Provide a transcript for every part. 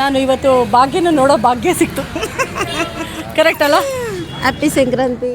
ನಾನು ಇವತ್ತು ಭಾಗ್ಯನ ನೋಡೋ ಭಾಗ್ಯ ಸಿಕ್ತು. ಕರೆಕ್ಟ್ ಅಲ್ಲ? ಹ್ಯಾಪಿ ಸಂಕ್ರಾಂತಿ.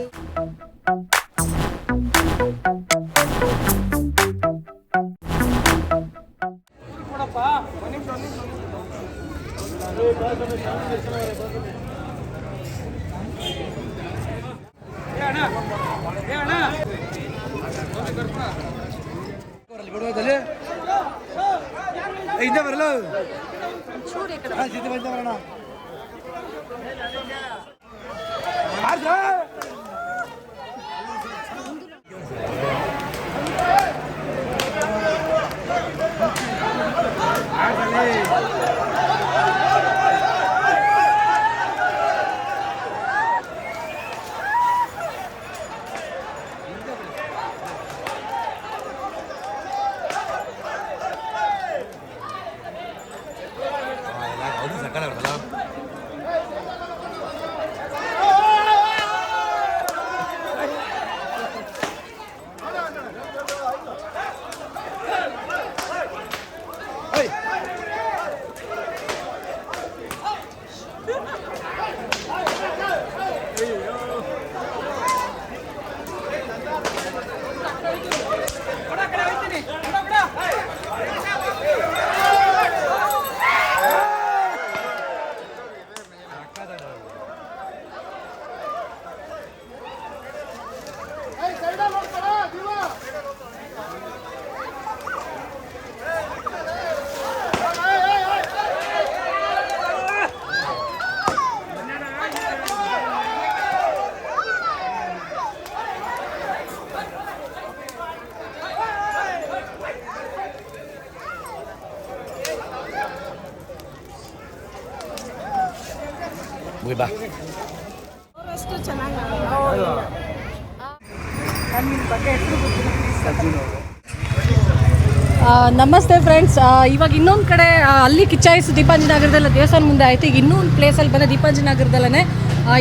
ನಮಸ್ತೆ ಫ್ರೆಂಡ್ಸ್. ಇವಾಗ ಇನ್ನೊಂದು ಕಡೆ ಅಲ್ಲಿ ಕಿಚ್ಚಾಯಿಸು ದೀಪಾಂಜನಗರದಲ್ಲಿ ದೇವಸ್ಥಾನ ಮುಂದೆ ಆಯಿತು. ಈಗ ಇನ್ನೊಂದು ಪ್ಲೇಸಲ್ಲಿ ಬಂದ ದೀಪಾಂಜನಗರದಲ್ಲೇ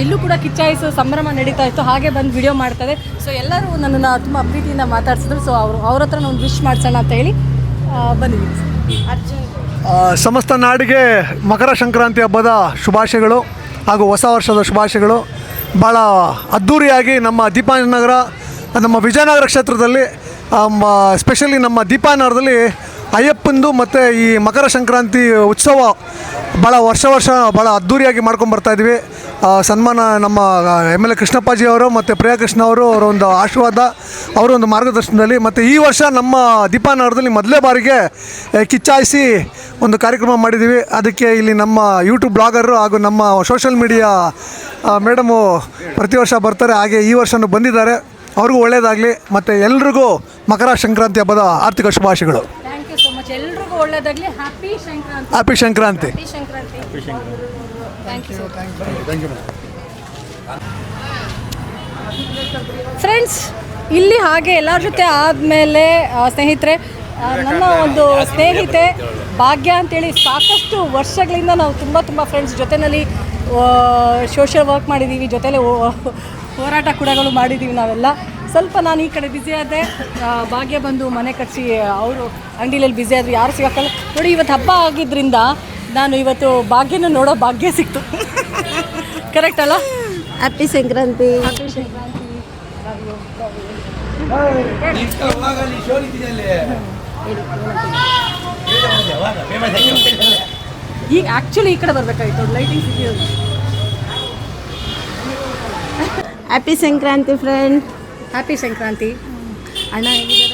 ಇಲ್ಲೂ ಕೂಡ ಕಿಚ್ಚಾಯಿಸು ಸಂಭ್ರಮ ನಡೀತಾ ಇತ್ತು. ಹಾಗೆ ಬಂದು ವಿಡಿಯೋ ಮಾಡ್ತಾರೆ. ಸೊ ಎಲ್ಲರೂ ನನ್ನನ್ನು ತುಂಬ ಪ್ರೀತಿಯಿಂದ ಮಾತಾಡ್ಸಿದ್ರು. ಸೊ ಅವ್ರ ಹತ್ರ ಒಂದು ವಿಶ್ ಮಾಡಿಸೋಣ ಅಂತ ಹೇಳಿ ಬಂದಿದ್ದೀವಿ. ಸಮಸ್ತ ನಾಡಿಗೆ ಮಕರ ಸಂಕ್ರಾಂತಿ ಹಬ್ಬದ ಶುಭಾಶಯಗಳು ಹಾಗೂ ಹೊಸ ವರ್ಷದ ಶುಭಾಶಯಗಳು. ಭಾಳ ಅದ್ಧೂರಿಯಾಗಿ ನಮ್ಮ ದೀಪಾಂಜನಗರ, ನಮ್ಮ ವಿಜಯನಗರ ಕ್ಷೇತ್ರದಲ್ಲಿ ಸ್ಪೆಷಲಿ ನಮ್ಮ ದೀಪಾನಗರದಲ್ಲಿ ಅಯ್ಯಪ್ಪಂದು ಮತ್ತು ಈ ಮಕರ ಸಂಕ್ರಾಂತಿ ಉತ್ಸವ ಭಾಳ ವರ್ಷ ಭಾಳ ಅದ್ಧೂರಿಯಾಗಿ ಮಾಡ್ಕೊಂಬರ್ತಾಯಿದ್ವಿ. ಸನ್ಮಾನ ನಮ್ಮ MLA ಕೃಷ್ಣಪ್ಪಾಜಿ ಅವರು ಮತ್ತು ಪ್ರಿಯಾಕೃಷ್ಣ ಅವರು ಅವರ ಒಂದು ಆಶೀರ್ವಾದ, ಅವರ ಒಂದು ಮಾರ್ಗದರ್ಶನದಲ್ಲಿ ಮತ್ತು ಈ ವರ್ಷ ನಮ್ಮ ದೀಪಾನಗರದಲ್ಲಿ ಮೊದಲೇ ಬಾರಿಗೆ ಕಿಚ್ಚಾಯಿಸಿ ಒಂದು ಕಾರ್ಯಕ್ರಮ ಮಾಡಿದ್ದೀವಿ. ಅದಕ್ಕೆ ಇಲ್ಲಿ ನಮ್ಮ ಯೂಟ್ಯೂಬ್ ಬ್ಲಾಗರು ಹಾಗೂ ನಮ್ಮ ಸೋಷಲ್ ಮೀಡಿಯಾ ಮೇಡಮು ಪ್ರತಿ ವರ್ಷ ಬರ್ತಾರೆ. ಹಾಗೆ ಈ ವರ್ಷವೂ ಬಂದಿದ್ದಾರೆ. ಅವ್ರಿಗೂ ಒಳ್ಳೆಯದಾಗಲಿ ಮತ್ತು ಎಲ್ರಿಗೂ ಮಕರ ಸಂಕ್ರಾಂತಿ ಹಬ್ಬದ ಆರ್ಥಿಕ ಶುಭಾಶಯಗಳು. Thank you so much. ಎಲ್ರಿಗೂ ಒಳ್ಳೆಯದಾಗಲಿ. Happy Sankranti. Happy Sankranti. Thank you friends. ಇಲ್ಲಿ ಹಾಗೆ ಎಲ್ಲರ ಜೊತೆ ಆದಮೇಲೆ ಸ್ನೇಹಿತರೆ, ನನ್ನ ಒಂದು ಸ್ನೇಹಿತೆ ಭಾಗ್ಯ ಅಂತೇಳಿ ಸಾಕಷ್ಟು ವರ್ಷಗಳಿಂದ ನಾವು ತುಂಬ ಫ್ರೆಂಡ್ಸ್ ಜೊತೆಯಲ್ಲಿ ಸೋಷಿಯಲ್ ವರ್ಕ್ ಮಾಡಿದ್ದೀವಿ, ಜೊತೆಲೇ ಹೋರಾಟ ಕೂಡಗಳು ಮಾಡಿದ್ದೀವಿ ನಾವೆಲ್ಲ. ಸ್ವಲ್ಪ ನಾನು ಈ ಕಡೆ ಬ್ಯುಸಿ ಆದೆ, ಭಾಗ್ಯ ಬಂದು ಮನೆ ಕಟ್ಸಿ ಅವರು ಅಂಗಡಿಯಲ್ಲಿ ಬ್ಯುಸಿ ಆದರು, ಯಾರು ಸಿಗೋಕ್ಕಲ್ಲ. ನೋಡಿ ಇವತ್ತು ಹಬ್ಬ ಆಗಿದ್ದರಿಂದ ನಾನು ಇವತ್ತು ಭಾಗ್ಯನ ನೋಡೋ ಭಾಗ್ಯ ಸಿಕ್ತು. ಕರೆಕ್ಟ್ ಅಲ್ಲ? ಹ್ಯಾಪಿ ಸಂಕ್ರಾಂತಿ. ಹ್ಯಾಪಿ ಸಂಕ್ರಾಂತಿ. ಈಗ ಆ್ಯಕ್ಚುಲಿ ಈ ಕಡೆ ಬರಬೇಕಾಗಿತ್ತು, ಲೈಟಿಂಗ್ ಸಿಗೋದು. Happy Sankranti friend. Happy Sankranti. ಅಣ್ಣ ಹೇಗಿದೆ?